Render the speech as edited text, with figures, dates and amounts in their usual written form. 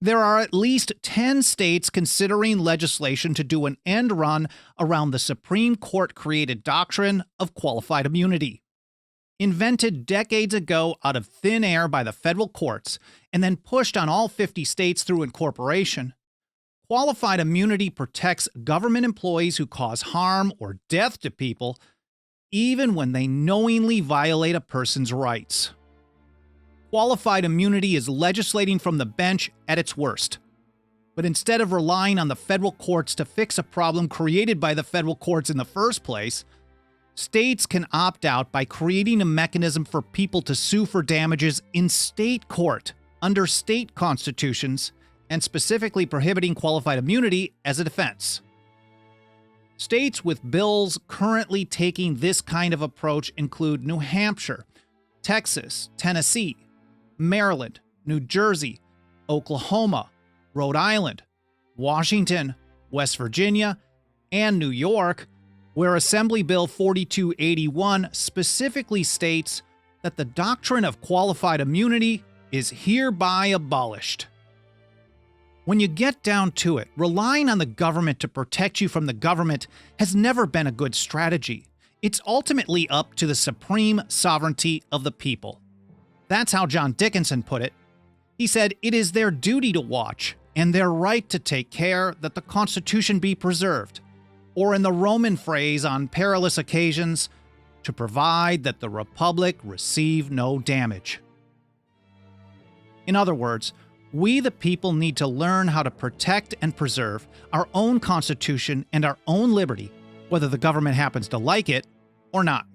There are at least 10 states considering legislation to do an end run around the Supreme Court created doctrine of qualified immunity. Invented decades ago out of thin air by the federal courts and then pushed on all 50 states through incorporation, qualified immunity protects government employees who cause harm or death to people, even when they knowingly violate a person's rights. Qualified immunity is legislating from the bench at its worst. But instead of relying on the federal courts to fix a problem created by the federal courts in the first place, states can opt out by creating a mechanism for people to sue for damages in state court under state constitutions and specifically prohibiting qualified immunity as a defense. States with bills currently taking this kind of approach include New Hampshire, Texas, Tennessee, Maryland, New Jersey, Oklahoma, Rhode Island, Washington, West Virginia, and New York, where Assembly Bill 4281 specifically states that the doctrine of qualified immunity is hereby abolished. When you get down to it, relying on the government to protect you from the government has never been a good strategy. It's ultimately up to the supreme sovereignty of the people. That's how John Dickinson put it. He said, "It is their duty to watch and their right to take care that the Constitution be preserved, or in the Roman phrase on perilous occasions, to provide that the Republic receive no damage." In other words, we the people need to learn how to protect and preserve our own Constitution and our own liberty, whether the government happens to like it or not.